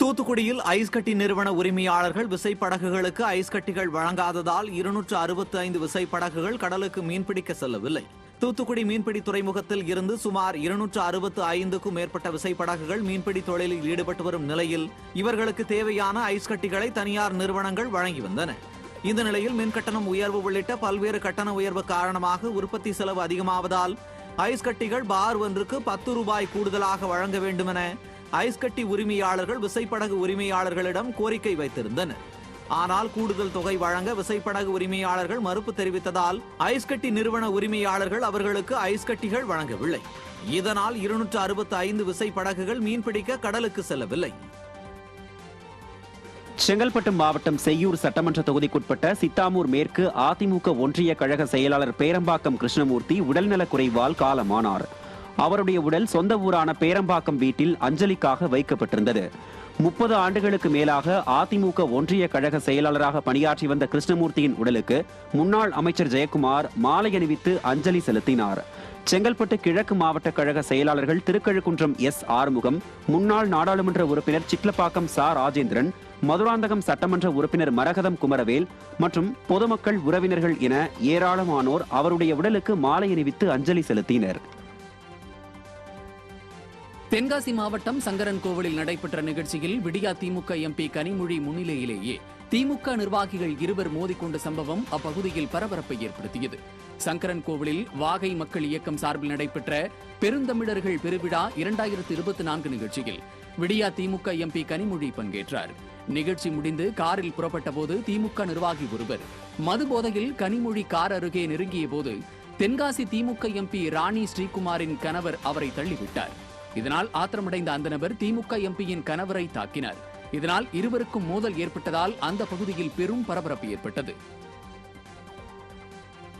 தூத்துக்குடியில் ஐஸ் கட்டி நிறுவன உரிமையாளர்கள் விசைப்படகுகளுக்கு ஐஸ் கட்டிகள் வழங்காததால் 265 விசைப்படகுகள் கடலுக்கு மீன்பிடிக்க செல்லவில்லை. தூத்துக்குடி மீன்பிடி துறைமுகத்தில் இருந்து சுமார் 265க்கும் மேற்பட்ட விசைப்படகுகள் மீன்பிடி தொழிலில் ஈடுபட்டு வரும் நிலையில் இவர்களுக்கு தேவையான ஐஸ் கட்டிகளை தனியார் நிறுவனங்கள் வழங்கி வந்தன. இந்த நிலையில் மின்கட்டணம் உயர்வு உள்ளிட்ட பல்வேறு கட்டண உயர்வு காரணமாக உற்பத்தி செலவு அதிகமாவதால் ஐஸ் கட்டிகள் பார் ஒன்றுக்கு 10 ரூபாய் கூடுதலாக வழங்க வேண்டுமென ஐஸ் கட்டி உரிமையாளர்கள் விசைப்படகு உரிமையாளர்களிடம் கோரிக்கை வைத்திருந்தனர். ஆனால் கூடுதல் தொகை வழங்க விசைப்படகு உரிமையாளர்கள் மறுப்பு தெரிவித்ததால் ஐஸ் கட்டி நிறுவன உரிமையாளர்கள் அவர்களுக்கு ஐஸ் கட்டிகள் வழங்கவில்லை. இதனால் 265 விசைப்படகுகள் மீன்பிடிக்க கடலுக்கு செல்லவில்லை. செங்கல்பட்டு மாவட்டம் செய்யூர் சட்டமன்ற தொகுதிக்குட்பட்ட சித்தாமூர் மேற்கு அதிமுக ஒன்றிய கழக செயலாளர் பேரம்பாக்கம் கிருஷ்ணமூர்த்தி உடல்நலக்குறைவால் காலமானார். அவருடைய உடல் சொந்த ஊரான பேரம்பாக்கம் வீட்டில் அஞ்சலிக்காக வைக்கப்பட்டிருந்தது. 30 ஆண்டுகளுக்கு மேலாக அதிமுக ஒன்றிய கழக செயலாளராக பணியாற்றி வந்த கிருஷ்ணமூர்த்தியின் உடலுக்கு முன்னாள் அமைச்சர் ஜெயக்குமார் மாலை அணிவித்து அஞ்சலி செலுத்தினார். செங்கல்பட்டு கிழக்கு மாவட்ட கழக செயலாளர்கள் திருக்கழுக்குன்றம் எஸ் ஆறுமுகம், முன்னாள் நாடாளுமன்ற உறுப்பினர் சிட்லப்பாக்கம் சா ராஜேந்திரன், மதுராந்தகம் சட்டமன்ற உறுப்பினர் மரகதம் குமரவேல் மற்றும் பொதுமக்கள் உறவினர்கள் என ஏராளமானோர் அவருடைய உடலுக்கு மாலை அணிவித்து அஞ்சலி செலுத்தினர். தென்காசி மாவட்டம் சங்கரன் கோவிலில் நடைபெற்ற நிகழ்ச்சியில் விடியா திமுக எம்பி கனிமொழி முன்னிலையிலேயே திமுக நிர்வாகிகள் இருவர் மோதிக்கொண்ட சம்பவம் அப்பகுதியில் பரபரப்பை ஏற்படுத்தியது. சங்கரன் கோவிலில் வாகை மக்கள் இயக்கம் சார்பில் நடைபெற்ற பெருந்தமிழர்கள் பெருவிழா 2024 நிகழ்ச்சியில் விடியா திமுக எம்பி கனிமொழி பங்கேற்றார். நிகழ்ச்சி முடிந்து காரில் புறப்பட்ட போது திமுக நிர்வாகி ஒருவர் மது போதையில் கனிமொழி கார் அருகே நெருங்கிய போது தென்காசி திமுக எம்பி ராணி ஸ்ரீகுமாரின் கணவர் அவரை தள்ளிவிட்டார். இதனால் ஆத்திரமடைந்த அந்த நபர் திமுக எம்பியின் கணவரை தாக்கினார். இதனால் இருவருக்கும் மோதல் ஏற்பட்டதால் அந்த பகுதியில் பெரும் பரபரப்பு ஏற்பட்டது.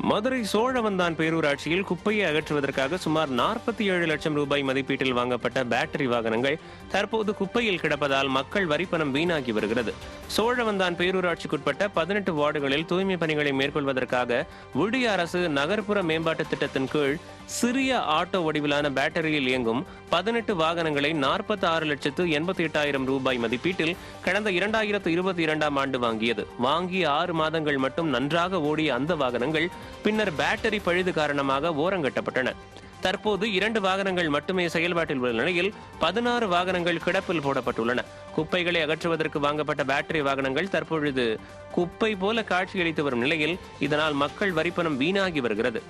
மதுரை சோழவந்தான் பேரூராட்சியில் குப்பையை அகற்றுவதற்காக சுமார் 47 லட்சம் ரூபாய் மதிப்பீட்டில் வாங்கப்பட்ட பேட்டரி வாகனங்கள் தற்போது குப்பையில் கிடப்பதால் மக்கள் வரிப்பணம் வீணாகி வருகிறது. சோழவந்தான் பேரூராட்சிக்குட்பட்ட 18 வார்டுகளில் தூய்மை பணிகளை மேற்கொள்வதற்காக விடிய அரசு நகர்ப்புற மேம்பாட்டு திட்டத்தின் கீழ் சிறிய ஆட்டோ வடிவிலான பேட்டரியில் இயங்கும் 18 வாகனங்களை 46,88,000 ரூபாய் மதிப்பீட்டில் கடந்த 2022ஆம் ஆண்டு வாங்கியது. வாங்கிய 6 மாதங்கள் மட்டும் நன்றாக ஓடிய அந்த வாகனங்கள் பின்னர் பேட்டரி பழுது காரணமாக ஓரங்கட்டப்பட்டன. தற்போது 2 வாகனங்கள் மட்டுமே செயல்பாட்டில் உள்ள நிலையில் 16 வாகனங்கள் கிடப்பில் போடப்பட்டுள்ளன. குப்பைகளை அகற்றுவதற்கு வாங்கப்பட்ட பேட்டரி வாகனங்கள் தற்பொழுது குப்பை போல காட்சியளித்து வரும் நிலையில் இதனால் மக்கள் வரிப்பணம் வீணாகி வருகிறது.